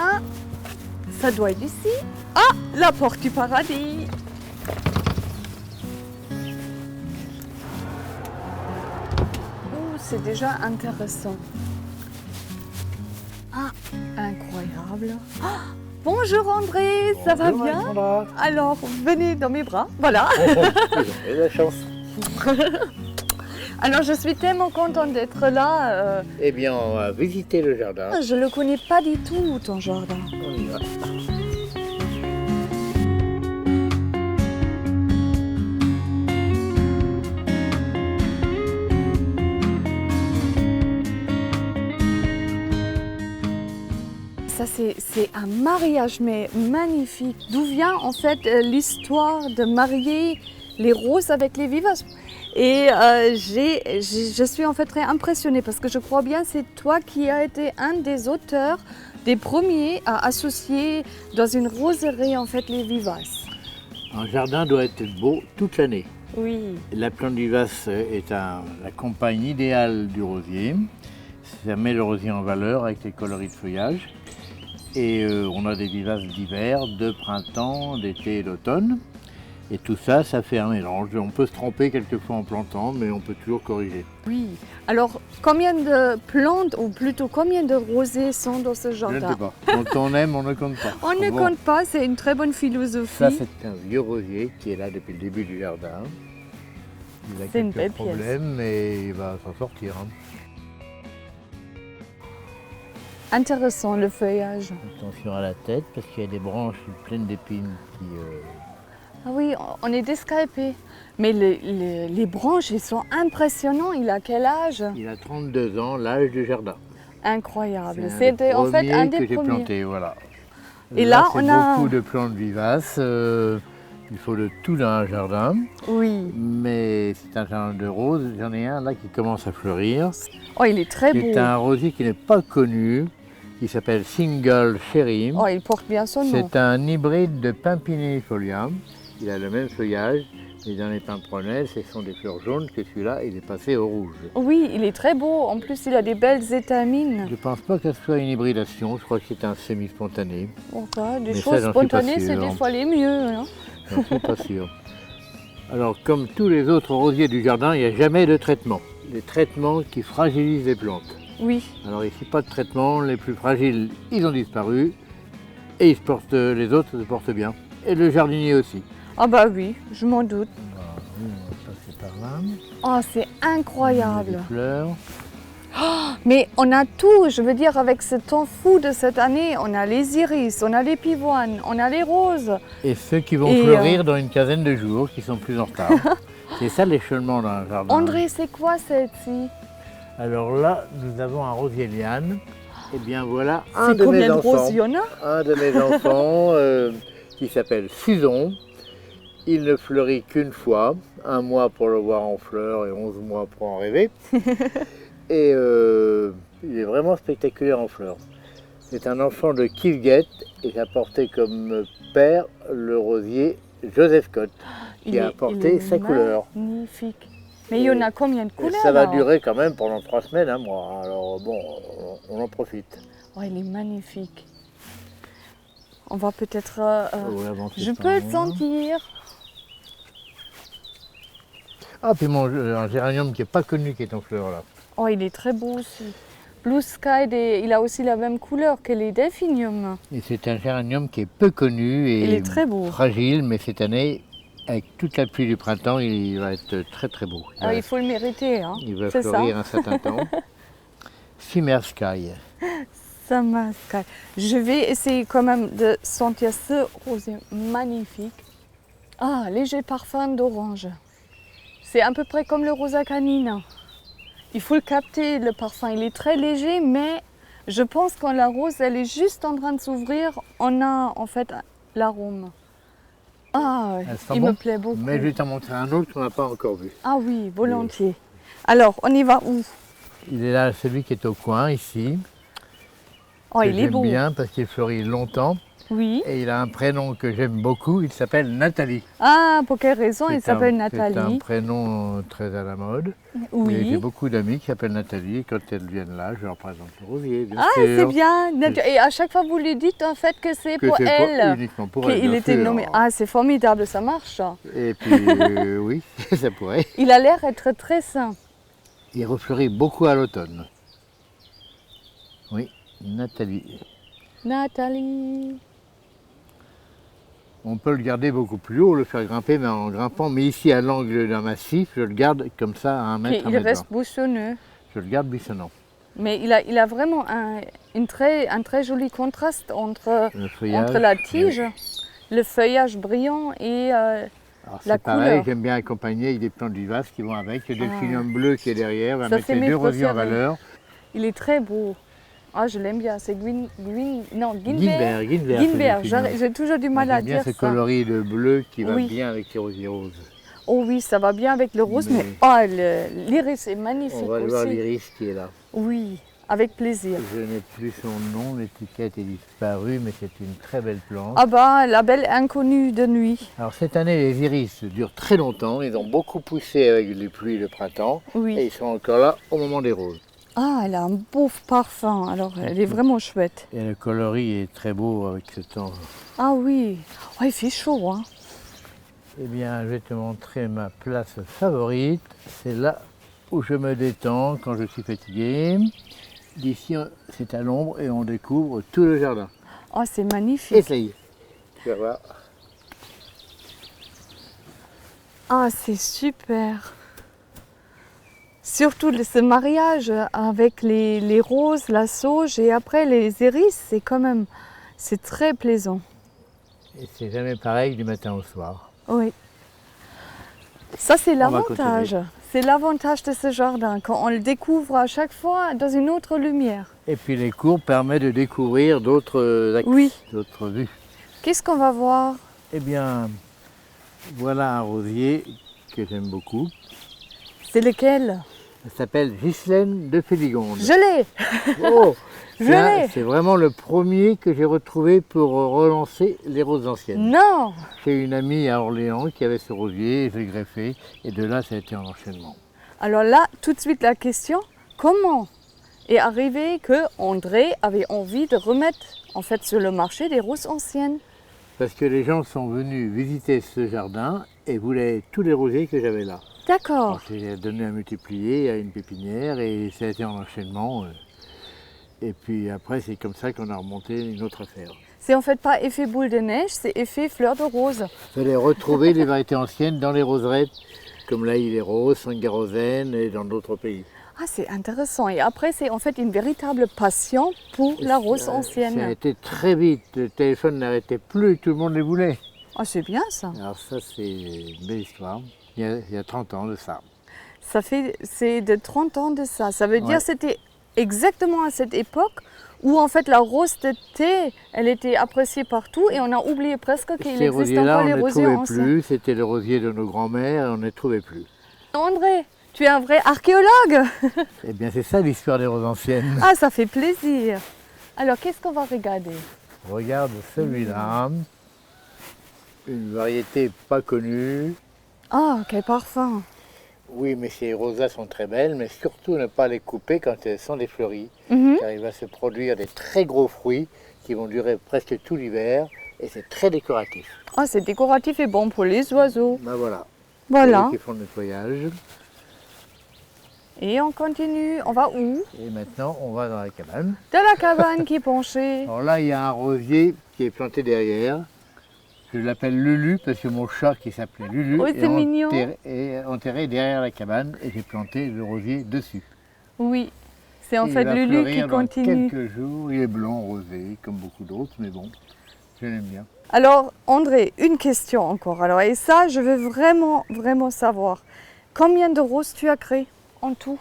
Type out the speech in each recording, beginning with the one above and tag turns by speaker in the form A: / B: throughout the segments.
A: Ah, ça doit être ici. Ah, la porte du paradis. Oh, c'est déjà intéressant. Ah, incroyable. Ah, bonjour André, ça va bien?
B: Alexandra.
A: Alors, venez dans mes bras, voilà.
B: Vous avez la chance.
A: Alors, je suis tellement contente d'être là.
B: Eh bien, on va visiter le jardin.
A: Je ne le connais pas du tout, ton jardin.
B: On y va.
A: Ça, c'est un mariage, mais magnifique. D'où vient en fait l'histoire de marier les roses avec les vivaces? Et je suis en fait très impressionnée parce que je crois bien c'est toi qui as été un des auteurs, des premiers à associer dans une roseraie en fait les vivaces.
B: Un jardin doit être beau toute l'année.
A: Oui.
B: La plante vivace est la compagne idéale du rosier. Ça met le rosier en valeur avec les coloris de feuillage. Et on a des vivaces d'hiver, de printemps, d'été et d'automne. Et tout ça, ça fait un mélange. On peut se tromper quelquefois en plantant, mais on peut toujours corriger.
A: Oui. Alors, combien de plantes, ou plutôt combien de rosées sont dans ce
B: Je ne
A: jardin?
B: sais pas. Quand on aime, on ne compte pas.
A: On ne
B: Bon,
A: compte pas, c'est une très bonne philosophie.
B: ça, c'est un vieux rosier qui est là depuis le début du jardin. Il a
A: C'est une belle
B: quelques
A: pièce.
B: problèmes, mais il va s'en sortir. Hein.
A: Intéressant le feuillage.
B: Attention à la tête, parce qu'il y a des branches pleines d'épines qui...
A: Ah oui, on est descalpé. Mais les branches, ils sont impressionnants. Il a quel âge?
B: Il a 32 ans, l'âge du jardin.
A: Incroyable.
B: C'est
A: C'était en fait un des
B: que j'ai
A: premiers.
B: planté, voilà.
A: Et là,
B: c'est
A: on a-
B: beaucoup de plantes vivaces. Il faut de tout dans un jardin,
A: Oui.
B: mais c'est un jardin de roses. J'en ai un là qui commence à fleurir.
A: Oh, il est très beau.
B: C'est un rosier qui n'est pas connu, qui s'appelle Single Cherry.
A: Oh, il porte bien son nom.
B: C'est un hybride de Pimpinelifolia. Il a le même feuillage, mais dans les pimpronelles, ce sont des fleurs jaunes que celui-là, il est passé au rouge.
A: Oui, il est très beau. En plus, il a des belles étamines.
B: Je ne pense pas que ce soit une hybridation, je crois que c'est un semi-spontané.
A: Enfin, des
B: Mais ça,
A: choses
B: j'en suis pas
A: spontanées, c'est
B: sûr.
A: des fois les mieux. Hein.
B: J'en suis pas sûr. Alors, comme tous les autres rosiers du jardin, il n'y a jamais de traitement. Des traitements qui fragilisent les plantes.
A: Oui.
B: Alors ici, pas de traitement, les plus fragiles, ils ont disparu. Et les autres se portent bien. Et le jardinier aussi.
A: Ah bah oui, je m'en doute.
B: On va passer par là.
A: Oh, c'est incroyable.
B: Des fleurs.
A: Mais on a tout, je veux dire, avec ce temps fou de cette année, on a les iris, on a les pivoines, on a les roses.
B: Et ceux qui vont
A: Et,
B: fleurir dans une quinzaine de jours, qui sont plus en retard. C'est ça l'échelonnement dans un jardin.
A: André, c'est quoi celle-ci?
B: Alors là, nous avons un rosier liane. Eh bien voilà un
A: C'est
B: de mes
A: combien de
B: enfants.
A: roses il y en a?
B: Un de mes enfants qui s'appelle Suson. Il ne fleurit qu'une fois, 1 mois pour le voir en fleurs et 11 mois pour en rêver. Et il est vraiment spectaculaire en fleurs. C'est un enfant de Kilgate et j'ai apporté comme père le rosier Joseph Scott qui a apporté sa couleur.
A: Magnifique. Mais il y en a combien de
B: Et
A: couleurs?
B: ça va
A: alors
B: durer quand même pendant 3 semaines, hein, moi. Alors bon, on en profite.
A: Oh, il est magnifique. On va peut-être...
B: Ouais, avancer
A: je
B: par
A: peux
B: là.
A: le sentir.
B: Ah, puis un géranium qui n'est pas connu qui est en fleurs là.
A: Oh, il est très beau aussi. Blue Sky, il a aussi la même couleur que les delphiniums.
B: Et c'est un géranium qui est peu connu et
A: Il est très beau.
B: fragile, mais cette année, avec toute la pluie du printemps, il va être très très beau.
A: Ah, il faut le mériter, hein.
B: Il va
A: C'est ça.
B: fleurir un certain temps. Shimmer Sky.
A: Summer Sky. Je vais essayer quand même de sentir ce rosier magnifique. Ah, léger parfum d'orange. C'est à peu près comme le rosa canine. Il faut le capter, le parfum. Il est très léger, mais je pense quand la rose elle est juste en train de s'ouvrir, on a en fait l'arôme. Ah,
B: Elle sent
A: il
B: bon,
A: me plaît beaucoup.
B: Mais je vais t'en montrer un autre qu'on n'a pas encore vu.
A: Ah oui, volontiers. Alors, on y va où?
B: Il est là, celui qui est au coin, ici.
A: Oh,
B: que
A: il est
B: j'aime
A: beau.
B: bien parce qu'il fleurit longtemps.
A: Oui.
B: Et il a un prénom que j'aime beaucoup, il s'appelle Nathalie.
A: Ah, pour quelle raison il
B: C'est un-
A: s'appelle
B: C'est un
A: Nathalie?
B: prénom très à la mode. Et j'ai
A: Oui.
B: beaucoup d'amis qui s'appellent Nathalie. Et quand elles viennent là, je leur présente le rosier, bien
A: Ah, c'est
B: sûr.
A: bien. Et à chaque fois, vous lui dites en fait que c'est
B: Que
A: pour
B: c'est
A: elle.
B: uniquement pour elle,
A: Qu'il
B: bien
A: était
B: sûr.
A: nommé. Ah, c'est formidable, ça marche.
B: Et puis, oui, ça pourrait.
A: Il a l'air d'être très sain.
B: Il refleurit beaucoup à l'automne. Oui, Nathalie.
A: Nathalie.
B: On peut le garder beaucoup plus haut, le faire grimper mais en grimpant. Mais ici, à l'angle d'un massif, je le garde comme ça à 1 mètre,
A: Il
B: 1 mètre
A: reste
B: 20.
A: bouchonneux.
B: Je le garde buissonnant.
A: Mais il a vraiment un très joli contraste entre,
B: Le feuillage,
A: entre la tige, le feuillage brillant et
B: alors
A: la
B: c'est pareil,
A: couleur.
B: j'aime bien accompagner avec des plantes vivaces qui vont avec. Le delphinium bleu qui est derrière va
A: Ça,
B: mettre
A: c'est
B: les
A: mes
B: 2 rosiers en
A: préférés.
B: valeur.
A: il est très beau. Ah, je l'aime bien. C'est
B: Guinevere,
A: Guinevere. J'ai toujours du mal à
B: J'aime bien
A: dire
B: ce
A: ça.
B: coloris de bleu qui va
A: Oui.
B: bien avec les rosiers roses.
A: Oh oui, ça va bien avec le rose, mais
B: Mais-
A: oh, l'iris est magnifique
B: On va le voir
A: aussi.
B: l'iris qui est là.
A: Oui, avec plaisir.
B: Je n'ai plus son nom, l'étiquette est disparue, mais c'est une très belle plante.
A: Ah bah, la belle inconnue de nuit.
B: Alors cette année, les iris durent très longtemps. Ils ont beaucoup poussé avec les pluies de printemps. Et
A: Oui.
B: ils sont encore là au moment des roses.
A: Ah, elle a un beau parfum. Alors, elle est vraiment chouette.
B: Et le coloris est très beau avec ce temps.
A: Ah oui. Oh, il fait chaud, hein.
B: Eh bien, je vais te montrer ma place favorite. C'est là où je me détends quand je suis fatigué. D'ici, c'est à l'ombre et on découvre tout le jardin.
A: Oh, c'est magnifique.
B: Essaye. Tu vas voir.
A: Ah, c'est super. Surtout ce mariage avec les roses, la sauge et après les iris, c'est quand même, c'est très plaisant.
B: Et c'est jamais pareil du matin au soir.
A: Oui. Ça, c'est
B: va
A: l'avantage. C'est l'avantage de ce jardin, quand on le découvre à chaque fois dans une autre lumière.
B: Et puis les cours permettent de découvrir d'autres axes,
A: Oui.
B: d'autres vues.
A: Qu'est-ce qu'on va voir?
B: Eh bien, voilà un rosier que j'aime beaucoup.
A: C'est lequel?
B: Ça s'appelle Ghislaine de Féligonde.
A: Je l'ai.
B: Oh,
A: Je l'ai.
B: c'est vraiment le premier que j'ai retrouvé pour relancer les roses anciennes.
A: Non.
B: J'ai une amie à Orléans qui avait ce rosier, et je l'ai greffé, et de là ça a été en enchaînement.
A: Alors là, tout de suite la question, comment est arrivé que André avait envie de remettre en fait sur le marché des roses anciennes?
B: Parce que les gens sont venus visiter ce jardin et voulaient tous les rosiers que j'avais là.
A: D'accord.
B: Alors, j'ai donné à multiplier à une pépinière et ça a été en enchaînement. Et puis après, c'est comme ça qu'on a remonté une autre affaire.
A: C'est en fait pas effet boule de neige, c'est effet fleur de rose.
B: Il fallait retrouver les variétés anciennes dans les roserettes, comme là il est rose, Sangarosène et dans d'autres pays.
A: Ah, c'est intéressant. Et après, c'est en fait une véritable passion pour la rose
B: Ça a
A: ancienne.
B: été très vite, le téléphone n'arrêtait plus, tout le monde les voulait.
A: Ah, c'est bien ça.
B: Alors ça c'est une belle histoire, il y a 30 ans de ça.
A: C'est de 30 ans de ça. Ça veut dire
B: Ouais.
A: que c'était exactement à cette époque où en fait la rose de thé, elle était appréciée partout et on a oublié presque qu'il
B: Ces
A: existe
B: rosiers-là,
A: encore
B: on
A: les
B: ne les
A: rosiers
B: trouvait
A: anciens.
B: plus, c'était le rosier de nos grands-mères et on ne les trouvait plus.
A: André, tu es un vrai archéologue.
B: Eh bien c'est ça l'histoire des roses anciennes.
A: Ah, ça fait plaisir. Alors, qu'est-ce qu'on va regarder?
B: Regarde celui-là, une variété pas connue.
A: Ah, quel parfum.
B: Oui, mais ces rosas sont très belles, mais surtout ne pas les couper quand elles sont des fleuries,
A: Mhm.
B: car il va se produire des très gros fruits qui vont durer presque tout l'hiver et c'est très décoratif.
A: Ah, c'est décoratif et bon pour les oiseaux.
B: Ben voilà,
A: Voilà.
B: qui font le nettoyage.
A: Et on continue. On va où?
B: Et maintenant, on va dans la cabane.
A: De la cabane qui est penchée.
B: Alors là, il y a un rosier qui est planté derrière. Je l'appelle Lulu parce que mon chat qui s'appelait Lulu
A: Oh, c'est mignon.
B: est enterré derrière la cabane et j'ai planté le rosier dessus.
A: Oui, c'est en
B: Et
A: fait
B: il va
A: Lulu qui
B: fleurir dans
A: continue.
B: quelques jours, il est blanc rosé comme beaucoup d'autres, mais bon, je l'aime bien.
A: Alors, André, une question encore. Alors, et ça, je veux vraiment savoir. Combien de roses tu as créé en tout?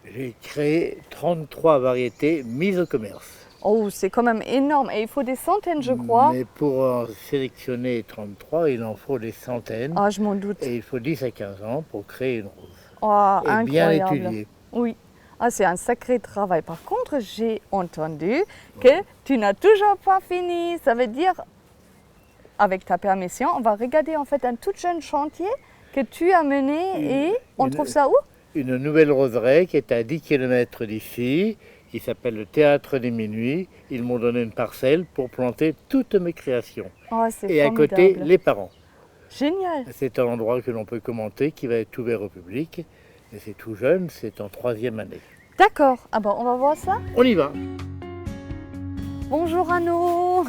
B: J'ai créé 33 variétés mises au commerce.
A: Oh, c'est quand même énorme. Et il faut des centaines, je crois.
B: Mais pour en sélectionner 33, il en faut des centaines.
A: Ah, je m'en doute.
B: Et il faut 10 à 15 ans pour créer une rose.
A: Oh,
B: Et bien
A: incroyable.
B: étudiée.
A: Oui. Ah, c'est un sacré travail. Par contre, j'ai entendu que tu n'as toujours pas fini. Ça veut dire, avec ta permission, on va regarder en fait un tout jeune chantier que tu as mené et on trouve ça où?
B: Une nouvelle roseraie qui est à 10 km d'ici, qui s'appelle le Théâtre des Minuits. Ils m'ont donné une parcelle pour planter toutes mes créations.
A: Oh, c'est
B: Et à
A: formidable.
B: côté, les parents.
A: Génial.
B: C'est un endroit que l'on peut commenter, qui va être ouvert au public. Et c'est tout jeune, c'est en 3e année.
A: D'accord. Ah bon, on va voir ça.
B: On y va.
A: Bonjour Arnaud.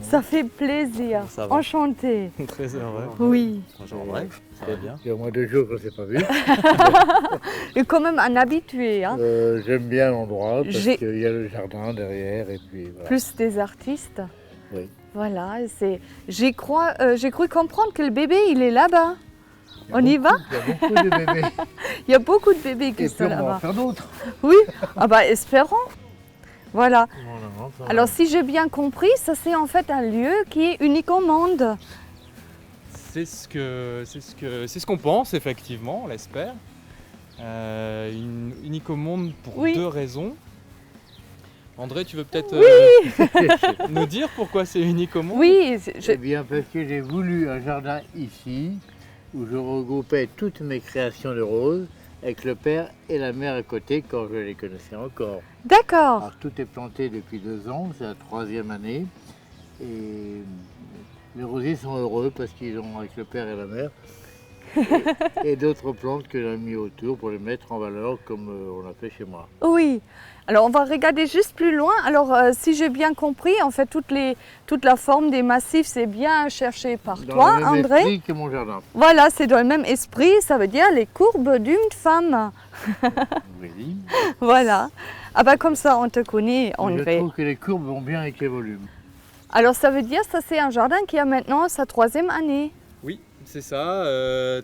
A: Ça fait plaisir.
C: Ça va.
A: Enchanté.
C: Très heureux.
A: Oui.
C: Bonjour André, ça va bien?
B: Il y a au moins 2 jours qu'on ne s'est pas vu.
A: Et quand même un habitué. Hein.
B: J'aime bien l'endroit parce
A: J'ai-
B: qu'il y a le jardin derrière et puis voilà.
A: Plus des artistes.
B: Oui.
A: Voilà. J'ai cru comprendre que le bébé, il est là-bas. On y va?
B: Il y a beaucoup de bébés.
A: Il y a beaucoup de bébés qui
B: Et
A: sont
B: puis on va en
A: là-bas.
B: faire d'autres.
A: Oui. Ah bah espérons. Voilà.
B: Non, ça va.
A: Alors si j'ai bien compris, ça c'est en fait un lieu qui est unique au monde.
C: C'est ce qu'on pense effectivement, on l'espère. Unique au monde pour
A: Oui.
C: 2 raisons. André, tu veux peut-être nous dire pourquoi c'est unique au monde?
A: Oui,
B: Eh bien parce que j'ai voulu un jardin ici où je regroupais toutes mes créations de roses avec le père et la mère à côté quand je les connaissais encore.
A: d'accord.
B: Alors tout est planté depuis 2 ans, c'est la 3e année. Et les rosiers sont heureux parce qu'ils ont avec le père et la mère. Et d'autres plantes que j'ai mis autour pour les mettre en valeur comme on a fait chez moi.
A: Oui. Alors on va regarder juste plus loin. Alors si j'ai bien compris, en fait toute la forme des massifs c'est bien cherché par
B: Dans
A: toi,
B: le même
A: André.
B: esprit que mon jardin.
A: Voilà, c'est dans le même esprit. Ça veut dire les courbes d'une femme.
B: Oui.
A: Voilà. Ah bah comme ça on te connaît,
B: Je
A: André.
B: trouve que les courbes vont bien avec les volumes.
A: Alors ça veut dire ça c'est un jardin qui a maintenant sa 3e année.
C: Oui, c'est ça.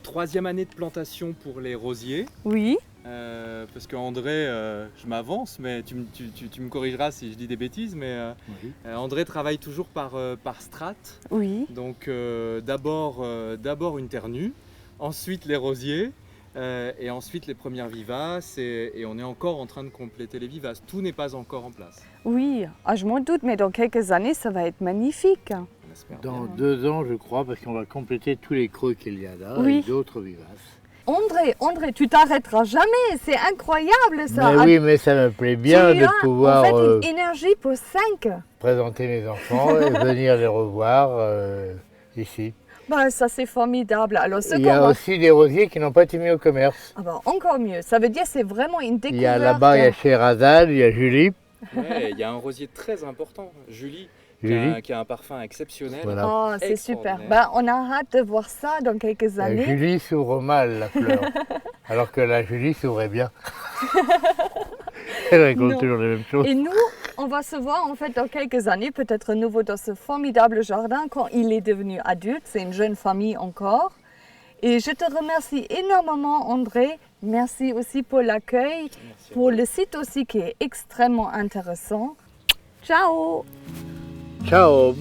C: 3e année de plantation pour les rosiers.
A: Oui.
C: Parce que André, je m'avance, mais tu me corrigeras si je dis des bêtises, mais
B: Oui.
C: André travaille toujours par strate.
A: Oui.
C: Donc d'abord une terre nue, ensuite les rosiers, et ensuite les premières vivaces, et on est encore en train de compléter les vivaces. Tout n'est pas encore en place.
A: Oui, ah, je m'en doute, mais dans quelques années, ça va être magnifique.
C: On espère bien.
B: Dans 2 ans, je crois, parce qu'on va compléter tous les creux qu'il y a là
A: Oui.
B: avec d'autres vivaces.
A: André, tu t'arrêteras jamais, c'est incroyable ça.
B: Mais oui, mais ça me plaît bien
A: Tu
B: de
A: as
B: pouvoir
A: en fait une énergie pour 5.
B: présenter mes enfants et venir les revoir ici.
A: Bah, ça c'est formidable. Alors ce
B: Il y
A: qu'on
B: a
A: va-
B: aussi des rosiers qui n'ont pas été mis au commerce.
A: Ah bah, encore mieux, ça veut dire c'est vraiment une découverte.
B: Il y a là-bas, il y a Sherazade, il y a Julie.
C: Ouais, il y a un rosier très important, Julie,
B: Julie.
C: qui a un parfum exceptionnel.
B: Voilà.
A: Oh, c'est super.
C: Extraordinaire.
A: Bah, on a hâte de voir ça dans quelques
B: La
A: années.
B: Julie s'ouvre mal, la fleur. Alors que la Julie s'ouvrait bien. Elle raconte
A: Non.
B: toujours les mêmes choses.
A: Et nous, on va se voir en fait dans quelques années, peut-être à nouveau dans ce formidable jardin quand il est devenu adulte. C'est une jeune famille encore. Et je te remercie énormément, André. Merci aussi pour l'accueil,
C: Merci.
A: pour le site aussi qui est extrêmement intéressant. Ciao!
B: Ciao